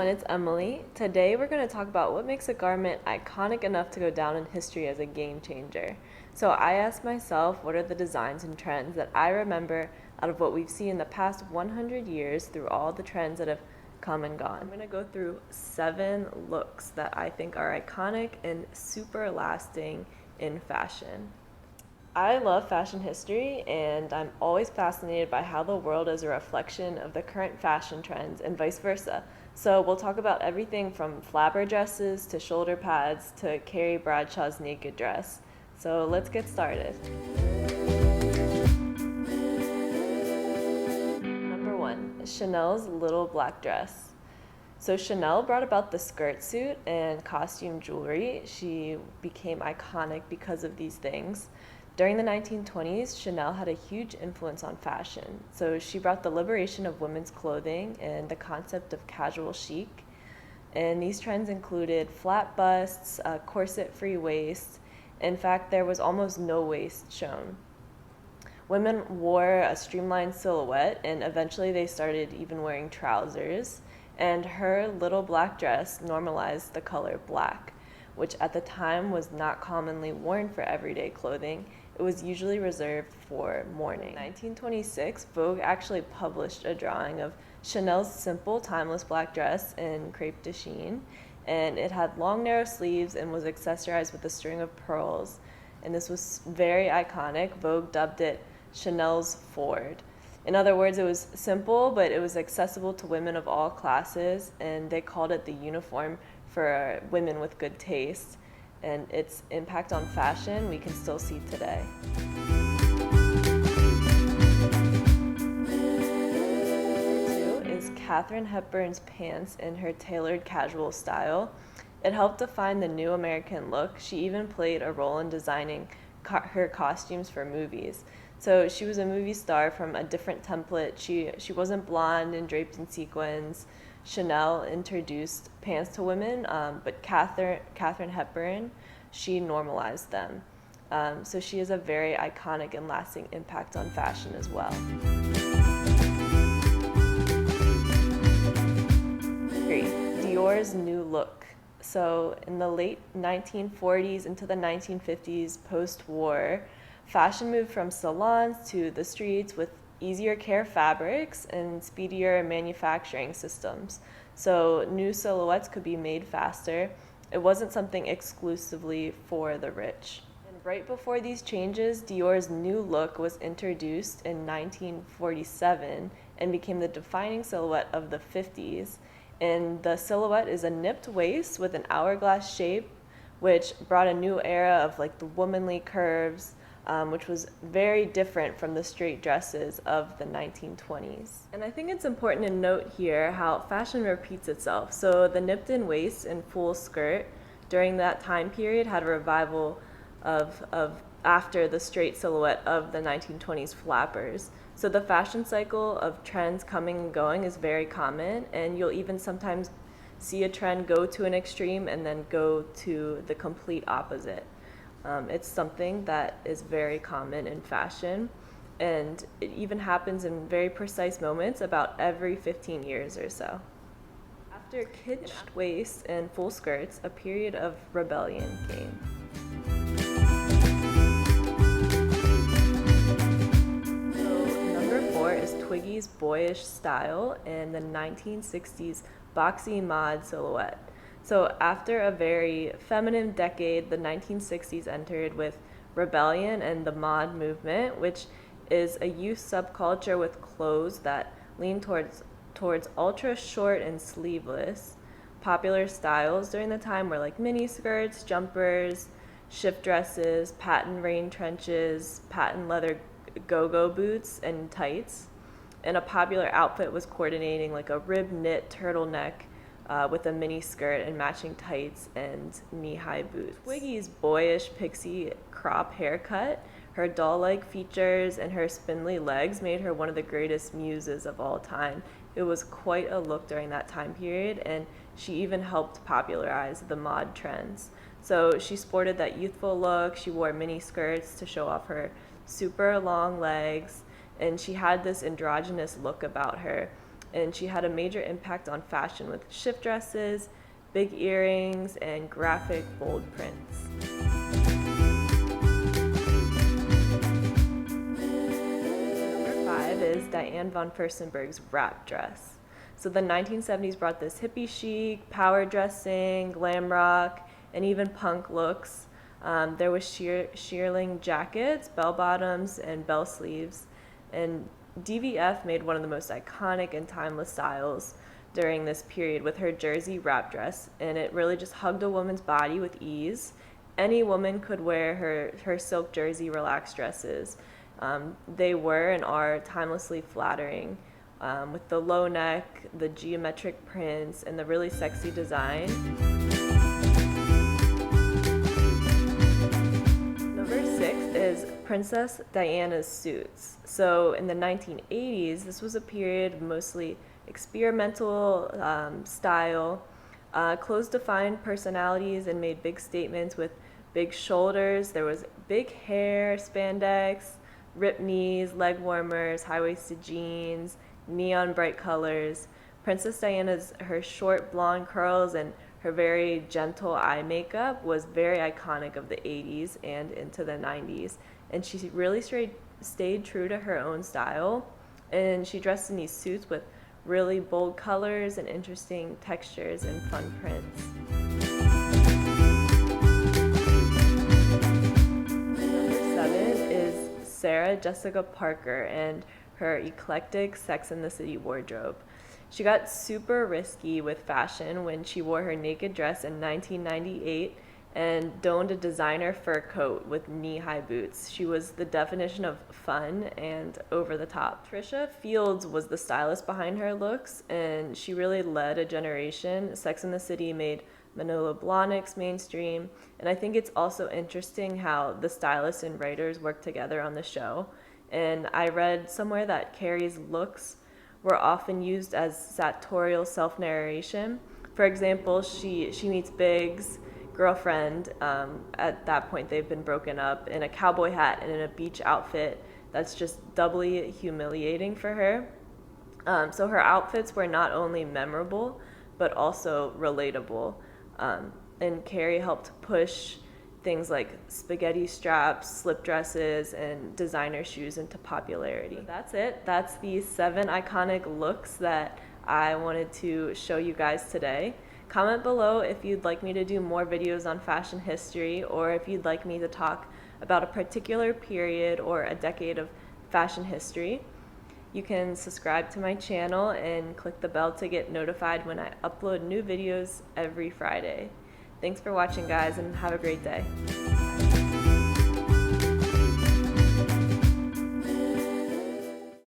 everyone, it's Emily. Today we're going to talk about what makes a garment iconic enough to go down in history as a game changer. So I asked myself, what are the designs and trends that I remember out of what we've seen in the past 100 years through all the trends that have come and gone. I'm going to go through 7 looks that I think are iconic and super lasting in fashion. I love fashion history, and I'm always fascinated by how the world is a reflection of the current fashion trends and vice versa. So we'll talk about everything from flapper dresses to shoulder pads to Carrie Bradshaw's naked dress. So let's get started. Number 1, Chanel's little black dress. So Chanel brought about the skirt suit and costume jewelry. She became iconic because of these things. During the 1920s, Chanel had a huge influence on fashion. So she brought the liberation of women's clothing and the concept of casual chic. And these trends included flat busts, corset-free waist. In fact, there was almost no waist shown. Women wore a streamlined silhouette, and eventually they started even wearing trousers. And her little black dress normalized the color black, which at the time was not commonly worn for everyday clothing. It was usually reserved for mourning. In 1926, Vogue actually published a drawing of Chanel's simple, timeless black dress in crepe de chine, and it had long, narrow sleeves and was accessorized with a string of pearls. And this was very iconic. Vogue dubbed it Chanel's Ford. In other words, it was simple, but it was accessible to women of all classes, and they called it the uniform for women with good taste. And its impact on fashion we can still see today. Number 2 is Katherine Hepburn's pants in her tailored casual style. It helped define the new American look. She even played a role in designing her costumes for movies. So she was a movie star from a different template. She wasn't blonde and draped in sequins. Chanel introduced pants to women, but Katherine Hepburn, she normalized them. So she has a very iconic and lasting impact on fashion as well. 3, Dior's new look. So in the late 1940s into the 1950s, post-war, fashion moved from salons to the streets with easier care fabrics and speedier manufacturing systems. So new silhouettes could be made faster. It wasn't something exclusively for the rich. And right before these changes, Dior's new look was introduced in 1947 and became the defining silhouette of the 50s. And the silhouette is a nipped waist with an hourglass shape, which brought a new era of like the womanly curves, which was very different from the straight dresses of the 1920s. And I think it's important to note here how fashion repeats itself. So the nipped-in waist and full skirt during that time period had a revival of after the straight silhouette of the 1920s flappers. So the fashion cycle of trends coming and going is very common, and you'll even sometimes see a trend go to an extreme and then go to the complete opposite. It's something that is very common in fashion, and it even happens in very precise moments about every 15 years or so. After kitsched waists and full skirts, a period of rebellion came. So number 4 is Twiggy's boyish style and the 1960s boxy mod silhouette. So after a very feminine decade, the 1960s entered with rebellion and the mod movement, which is a youth subculture with clothes that lean towards ultra short and sleeveless. Popular styles during the time were like mini skirts, jumpers, shift dresses, patent rain trenches, patent leather go-go boots, and tights. And a popular outfit was coordinating like a rib knit turtleneck with a mini skirt and matching tights and knee-high boots. Twiggy's boyish pixie crop haircut, her doll-like features, and her spindly legs made her one of the greatest muses of all time. It was quite a look during that time period, and she even helped popularize the mod trends. So she sported that youthful look. She wore mini skirts to show off her super long legs, and she had this androgynous look about her. and she had a major impact on fashion with shift dresses, big earrings, and graphic, bold prints. Number 5 is Diane von Furstenberg's wrap dress. So the 1970s brought this hippie chic, power dressing, glam rock, and even punk looks. There was shearling jackets, bell bottoms, and bell sleeves. And DVF made one of the most iconic and timeless styles during this period with her jersey wrap dress, and it really just hugged a woman's body with ease. Any woman could wear her silk jersey relaxed dresses. They were and are timelessly flattering, with the low neck, the geometric prints, and the really sexy design. Number 6 is Princess Diana's suits. So in the 1980s, this was a period of mostly experimental style. Clothes defined personalities and made big statements with big shoulders. There was big hair, spandex, ripped knees, leg warmers, high-waisted jeans, neon bright colors. Princess Diana's, her short blonde curls and her very gentle eye makeup was very iconic of the 80s and into the 90s. And she really stayed true to her own style. And she dressed in these suits with really bold colors and interesting textures and fun prints. Number 7 is Sarah Jessica Parker and her eclectic Sex and the City wardrobe. She got super risky with fashion when she wore her naked dress in 1998 and donned a designer fur coat with knee-high boots. She was the definition of fun and over the top. Trisha Fields was the stylist behind her looks, and she really led a generation. Sex and the City made Manolo Blahnik's mainstream, and I think it's also interesting how the stylists and writers worked together on the show. And I read somewhere that Carrie's looks were often used as sartorial self-narration. For example, she meets Biggs' girlfriend. At that point, they've been broken up, in a cowboy hat and in a beach outfit that's just doubly humiliating for her. So her outfits were not only memorable, but also relatable. And Carrie helped push things like spaghetti straps, slip dresses, and designer shoes into popularity. So that's it. That's the 7 iconic looks that I wanted to show you guys today. Comment below if you'd like me to do more videos on fashion history, or if you'd like me to talk about a particular period or a decade of fashion history. You can subscribe to my channel and click the bell to get notified when I upload new videos every Friday. Thanks for watching, guys, and have a great day. Bye.